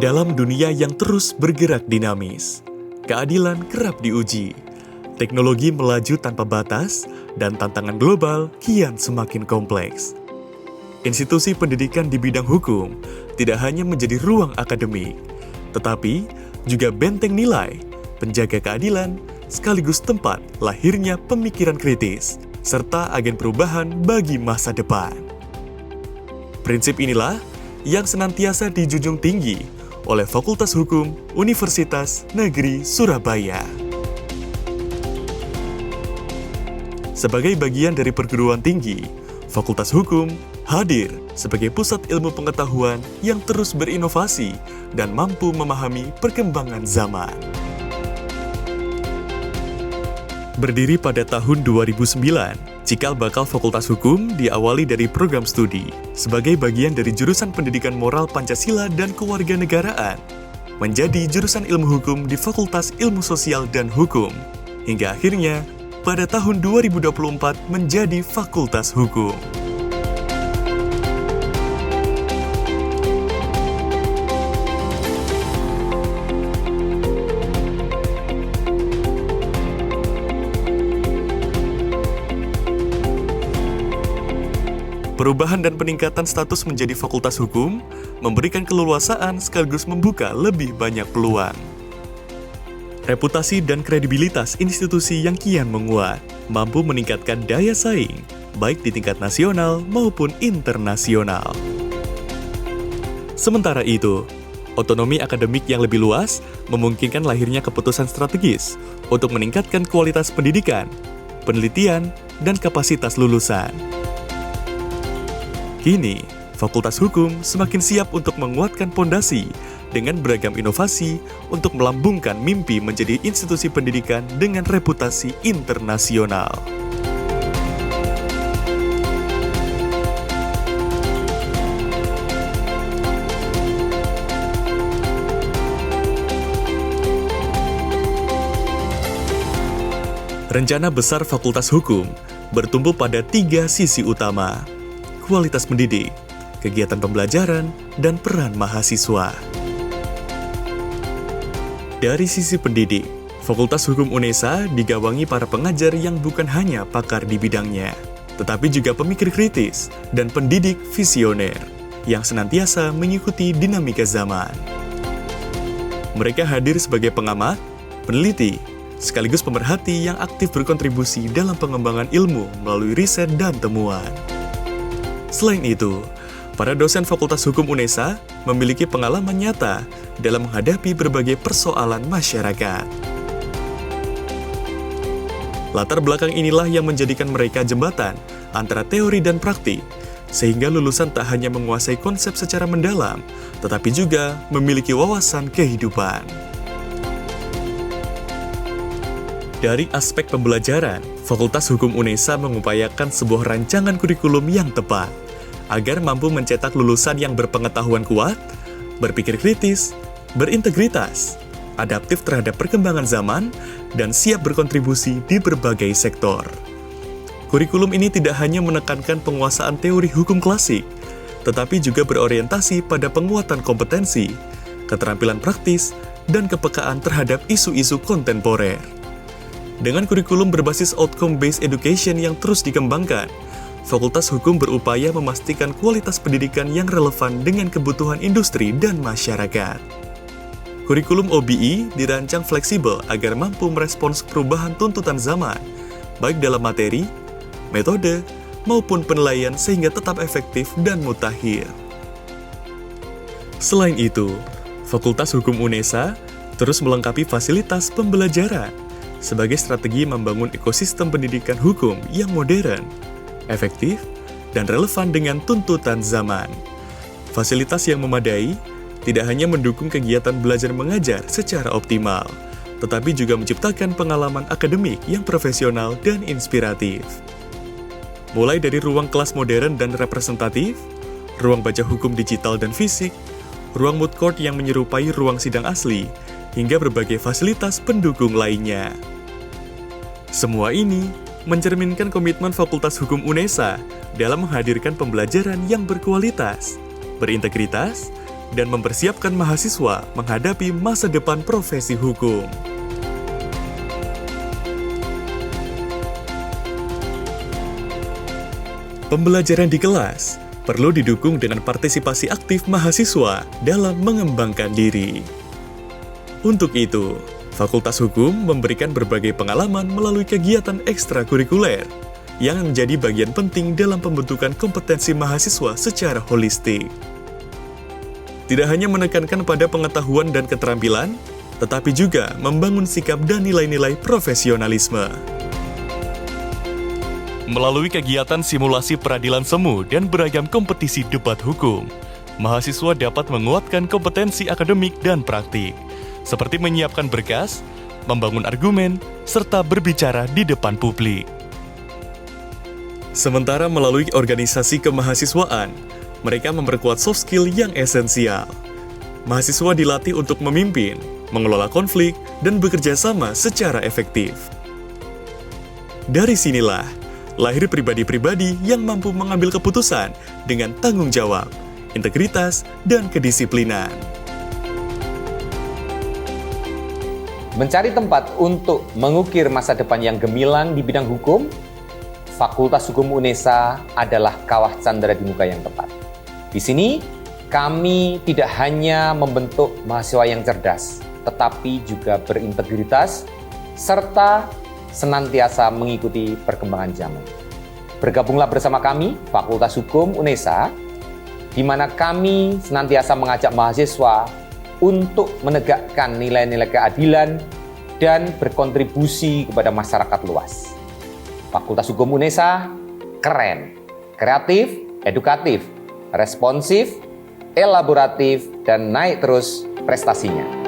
Dalam dunia yang terus bergerak dinamis, keadilan kerap diuji. Teknologi melaju tanpa batas, dan tantangan global kian semakin kompleks. Institusi pendidikan di bidang hukum tidak hanya menjadi ruang akademik, tetapi juga benteng nilai, penjaga keadilan, sekaligus tempat lahirnya pemikiran kritis, serta agen perubahan bagi masa depan. Prinsip inilah yang senantiasa dijunjung tinggi oleh Fakultas Hukum Universitas Negeri Surabaya. Sebagai bagian dari perguruan tinggi, Fakultas Hukum hadir sebagai pusat ilmu pengetahuan yang terus berinovasi dan mampu memahami perkembangan zaman. Berdiri pada tahun 2009, cikal bakal Fakultas Hukum diawali dari program studi sebagai bagian dari jurusan Pendidikan Moral Pancasila dan Kewarganegaraan, menjadi jurusan Ilmu Hukum di Fakultas Ilmu Sosial dan Hukum, hingga akhirnya pada tahun 2024 menjadi Fakultas Hukum. Perubahan dan peningkatan status menjadi Fakultas Hukum memberikan keleluasaan sekaligus membuka lebih banyak peluang. Reputasi dan kredibilitas institusi yang kian menguat, mampu meningkatkan daya saing, baik di tingkat nasional maupun internasional. Sementara itu, otonomi akademik yang lebih luas memungkinkan lahirnya keputusan strategis untuk meningkatkan kualitas pendidikan, penelitian, dan kapasitas lulusan. Kini, Fakultas Hukum semakin siap untuk menguatkan pondasi dengan beragam inovasi untuk melambungkan mimpi menjadi institusi pendidikan dengan reputasi internasional. Rencana besar Fakultas Hukum bertumbuh pada 3 sisi utama: kualitas pendidik, kegiatan pembelajaran, dan peran mahasiswa. Dari sisi pendidik, Fakultas Hukum UNESA digawangi para pengajar yang bukan hanya pakar di bidangnya, tetapi juga pemikir kritis dan pendidik visioner yang senantiasa mengikuti dinamika zaman. Mereka hadir sebagai pengamat, peneliti, sekaligus pemerhati yang aktif berkontribusi dalam pengembangan ilmu melalui riset dan temuan. Selain itu, para dosen Fakultas Hukum UNESA memiliki pengalaman nyata dalam menghadapi berbagai persoalan masyarakat. Latar belakang inilah yang menjadikan mereka jembatan antara teori dan praktik, sehingga lulusan tak hanya menguasai konsep secara mendalam, tetapi juga memiliki wawasan kehidupan. Dari aspek pembelajaran, Fakultas Hukum UNESA mengupayakan sebuah rancangan kurikulum yang tepat, agar mampu mencetak lulusan yang berpengetahuan kuat, berpikir kritis, berintegritas, adaptif terhadap perkembangan zaman, dan siap berkontribusi di berbagai sektor. Kurikulum ini tidak hanya menekankan penguasaan teori hukum klasik, tetapi juga berorientasi pada penguatan kompetensi, keterampilan praktis, dan kepekaan terhadap isu-isu kontemporer. Dengan kurikulum berbasis outcome-based education yang terus dikembangkan, Fakultas Hukum berupaya memastikan kualitas pendidikan yang relevan dengan kebutuhan industri dan masyarakat. Kurikulum OBI dirancang fleksibel agar mampu merespons perubahan tuntutan zaman, baik dalam materi, metode, maupun penilaian sehingga tetap efektif dan mutakhir. Selain itu, Fakultas Hukum UNESA terus melengkapi fasilitas pembelajaran sebagai strategi membangun ekosistem pendidikan hukum yang modern, efektif, dan relevan dengan tuntutan zaman. Fasilitas yang memadai tidak hanya mendukung kegiatan belajar mengajar secara optimal, tetapi juga menciptakan pengalaman akademik yang profesional dan inspiratif. Mulai dari ruang kelas modern dan representatif, ruang baca hukum digital dan fisik, ruang moot court yang menyerupai ruang sidang asli, hingga berbagai fasilitas pendukung lainnya. Semua ini mencerminkan komitmen Fakultas Hukum UNESA dalam menghadirkan pembelajaran yang berkualitas, berintegritas, dan mempersiapkan mahasiswa menghadapi masa depan profesi hukum. Pembelajaran di kelas perlu didukung dengan partisipasi aktif mahasiswa dalam mengembangkan diri. Untuk itu, Fakultas Hukum memberikan berbagai pengalaman melalui kegiatan ekstrakurikuler yang menjadi bagian penting dalam pembentukan kompetensi mahasiswa secara holistik. Tidak hanya menekankan pada pengetahuan dan keterampilan, tetapi juga membangun sikap dan nilai-nilai profesionalisme. Melalui kegiatan simulasi peradilan semu dan beragam kompetisi debat hukum, mahasiswa dapat menguatkan kompetensi akademik dan praktik, seperti menyiapkan berkas, membangun argumen, serta berbicara di depan publik. Sementara melalui organisasi kemahasiswaan, mereka memperkuat soft skill yang esensial. Mahasiswa dilatih untuk memimpin, mengelola konflik, dan bekerja sama secara efektif. Dari sinilah, lahir pribadi-pribadi yang mampu mengambil keputusan dengan tanggung jawab, integritas, dan kedisiplinan. Mencari tempat untuk mengukir masa depan yang gemilang di bidang hukum, Fakultas Hukum UNESA adalah kawah candera di muka yang tepat. Di sini, kami tidak hanya membentuk mahasiswa yang cerdas, tetapi juga berintegritas, serta senantiasa mengikuti perkembangan zaman. Bergabunglah bersama kami, Fakultas Hukum UNESA, di mana kami senantiasa mengajak mahasiswa untuk menegakkan nilai-nilai keadilan dan berkontribusi kepada masyarakat luas. Fakultas Hukum UNESA keren, kreatif, edukatif, responsif, elaboratif, dan naik terus prestasinya.